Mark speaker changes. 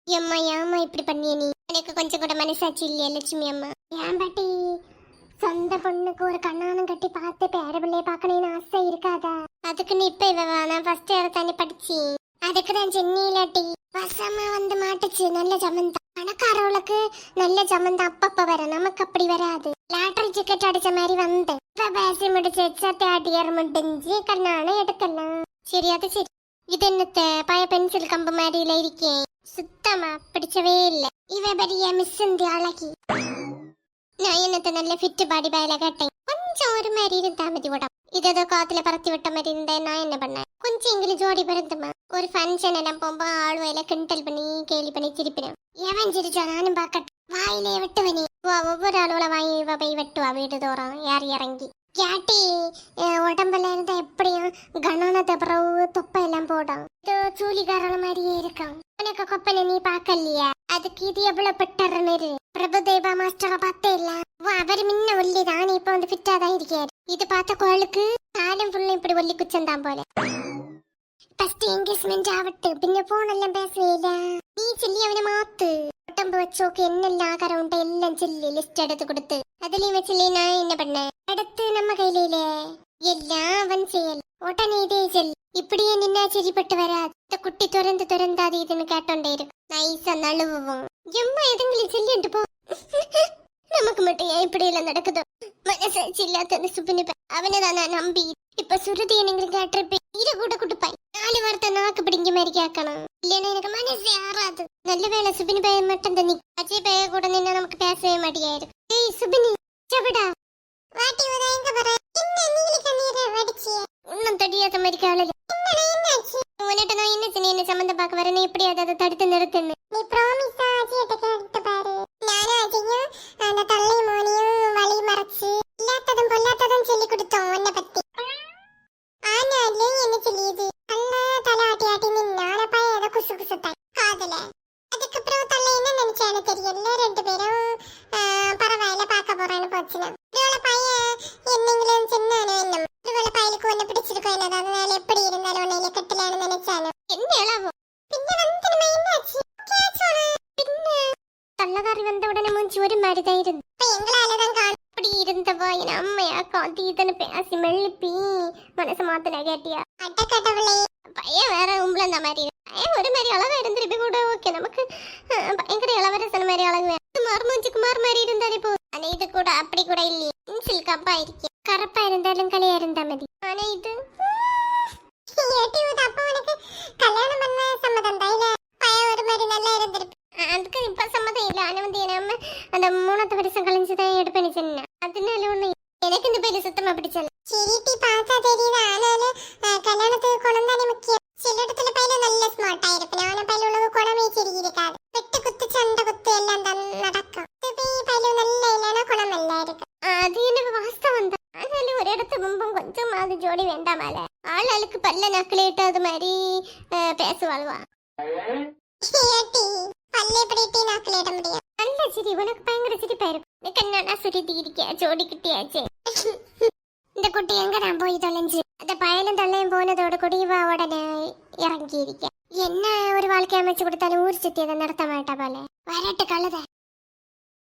Speaker 1: அம்மா ஏம்மா இப்படி பண்ணிய நீ? எனக்கு கொஞ்சம் கூட மனசாட்சி இல்லையா லட்சுமி அம்மா? ஏன் பாட்டி, சொந்த பொண்ணுக்கு ஒரு கண்ணானம் கட்டி பார்த்து பேர பிள்ளைய பார்க்கணும்னு ஆசை இருக்காதா? அதுக்கு நீ இப்ப இவ நான் ஃபர்ஸ்ட் இயர் தானே படிச்சு, அதுக்கு தான் சென்னையிலாட்டி வசமா வந்து மாட்டுச்சு. நல்ல சமந்தா, பணக்காரவளுக்கு நல்ல சமந்தா அப்பப்ப வர, நமக்கு அப்படி வராது. லாட்டரி டிக்கெட் அடிச்ச மாதிரி வந்து இப்ப பேசி முடிச்சு வச்சா தேர்ட் இயர் முடிஞ்சு கண்ணானம் எடுக்கலாம். சரி, அது சரி. இது என்னத்த பய பென்சில் கம்பு மாதிரில இருக்கேன், சுத்தமா பிடிச்சவே இல்ல. இவ பெரிய மிஸ் இந்த அழகி. நான் என்னத்த நல்ல ஃபிட் பாடி பாயில கேட்டேன், கொஞ்சம் ஒரு மாதிரி இருந்தா மதி உடம். இதோ காத்துல பறத்தி விட்ட மாதிரி இருந்தேன். நான் என்ன பண்ணேன், கொஞ்சம் எங்களுக்கு ஜோடி பிறந்துமா. ஒரு ஃபங்க்ஷன் எல்லாம் போகும்போ ஆளுவையில கிண்டல் பண்ணி கேலி பண்ணி சிரிப்பினேன். எவன் சிரிச்சா நானும் பாக்கட் வாயிலே வெட்டுவனே. ஒவ்வொரு ஆளோட வாய் போய் வெட்டுவா வீடு தோறும் யார் இறங்கி. கேட்டி உடம்புல இருந்தா எப்படியும் கணனத்தை பிறகு தொப்பை எல்லாம் போடும். இது சூலிகாரன மாதிரியே இருக்கும். உனக்கு கொப்பனை நீ பாக்கலையா? அதுக்கு இது எவ்வளவு பெட்டர்னு பிரபுதேவா மாஸ்டரை பார்த்தே இல்ல. அவரு முன்ன ஒல்லிதான், இப்ப வந்து ஃபிட்டா தான் இருக்காரு. இது பார்த்த கோளுக்கு காலம் ஃபுல்லும் இப்படி ஒல்லி குச்சந்தான் போல. ஃபர்ஸ்ட் என்கேஜ்மெண்ட் ஆவட்டு, பின்ன போன் எல்லாம் பேசுவேல. நீ சொல்லி அவனை மாத்து. உடம்பு வச்சோக்கு என்னெல்லாம் ஆகாரம் உண்டு எல்லாம் சொல்லி லிஸ்ட் எடுத்து கொடுத்து அதுலயும் வச்சுலே நான் என்ன பண்ணேன், அடுத்து நம்ம கையில எல்லாம் அவன் செயல். உடனே இதே சொல், இப்படியே நின்னா சரிப்பட்டு வராது. இந்த குட்டி துறந்து அது இதுன்னு கேட்டோண்டே இருக்கு. நைஸா நழுவுவோம். எம்மா எதுங்களும் சொல்லிட்டு போ. நமக்கு மட்டும் ஏன் இப்படி எல்லாம் நடக்குதோ? மனசாட்சி இல்லாத சுப்பினிப்ப அவனை தான் நான் நம்பி இப்ப சுருதி எனக்கு கேட்டிருப்பேன். இதை கூட கொடுப்பாய் 4 வார்த்தை நாக்கு பிடிங்க மாதிரி கேட்கணும். இல்லைன்னா எனக்கு மனசே ஆறாது. நல்ல வேலை சுபினி பைய மட்டும் தண்ணி அஜய் பைய கூட நின்னா நமக்கு பேசவே மாட்டியாயிரு. ஏய் சுபினி சபடா வாட்டி வர எங்க வர? என்ன நீலி கண்ணீரை வடிச்சியே? இன்னும் தடியாத மாதிரி காலையில என்னாச்சு? உன்னிட்ட நான் என்ன சொன்னேன், என்ன சம்பந்தம் பார்க்க வரேன்னு எப்படி அதை தடுத்து நிறுத்துன்னு? நீ ப்ராமிஸா அஜய்கிட்ட கேட்டு பாரு. நானும் அஜயும் அந்த தள்ளை மோனியும் வழி மறைச்சு இல்லாததும் பொல்லாததும் சொல்லி கொடுத்தோம் உன்னை பத்தி. ஆனாலே என்ன சொல்லியது, நல்லா தலை ஆட்டி ஆட்டி நின்னான பையன் ஏதோ குசு குசுத்தான் காதல. அதுக்கப்புறம் தலை என்ன நினைச்சானு தெரியல. 2 பேரும் பரவாயில்ல பார்க்க போறான்னு போச்சுனா இவள பையன் என்னங்களும் சொன்னானோ என்ன இவள பையனுக்கு ஒன்னு பிடிச்சிருக்கோ என்னது, அதனால எப்படி இருந்தாலும் உன்னை கட்டலான்னு நினைச்சானோ. என்ன இளவோ பின்ன வந்து நம்ம என்னாச்சு கேச்சோன பின்ன தள்ளகாரி வந்த உடனே மூஞ்சி ஒரு மாதிரி தான் இருந்து. இப்ப எங்களாலதான் காண அப்படி இருந்தவா என் அம்மையா காந்தி இதன்னு பேசி மெழுப்பி மனசு மாத்தின கேட்டியா? அட்டக்கட்டவளே பையன் வேற உம்பள அந்த மாதிரி பையன் ஒரு மாதிரி அளவா இருந்திருப்பி கூட ஓகே. நமக்கு பயங்கர இளவரசன் மாதிரி அழகு குமார் மாதிரி இருந்தாலே போ. ஆனா இது கூட அப்படி கூட இல்லையே, இன்சில் கப்பா இருக்கே. கரப்பா இருந்தாலும் கலையா இருந்தா மதி. ஆனா இது அப்ப உனக்கு கல்யாணம் பண்ண சம்மதம் தான் இல்ல? பையன் ஒரு மாதிரி நல்லா இருந்திருப்பி. அதுக்கு இப்ப சம்மதம் இல்ல. ஆனா வந்து நம்ம அந்த 3வது வருஷம் கழிஞ்சுதான் எடுப்பேன்னு சொன்னேன். அதனால ஒண்ணு எனக்கு இந்த பேரு சுத்தமா பிடிச்சல. சிரிட்டி பார்த்தா தெரியுது. ஆனாலும் கல்யாணத்துக்கு குணம் தானே முக்கியம். சில இடத்துல பையன் நல்ல ஸ்மார்ட்டா இருப்பேன். ஆனா பையன் உலக குணமே சரி இருக்காது. வெட்டு குத்து சண்டை குத்து எல்லாம் தான் நடக்கும். பையன் நல்ல இல்லைன்னா குணம் நல்லா இருக்கு. அது என்ன வாஸ்தவம் தான். ஆனாலும் ஒரு இடத்து மும்பம் கொஞ்சம் அது ஜோடி வேண்டாமல. ஆளுக்கு பல்ல நக்கலிட்டு அது மாதிரி பேசுவாள்வா. பல்ல எப்படி நக்கலிட முடியும்? நல்ல சிரி, உனக்கு பயங்கர சிரிப்பா இருக்கும். கண்ணா சுருதி இருக்கியா ஜோடி கிட்டியாச்சு. இந்த குட்டி எங்க நான் போய் தொலைஞ்சு அந்த பயனும் தள்ளையும் போனதோட குடிவா உடனே இறங்கி இருக்க. என்ன ஒரு வாழ்க்கை அமைச்சு கொடுத்தாலும் ஊர் சுத்தி அதை நடத்த மாட்டா போல. வரட்டு கழுத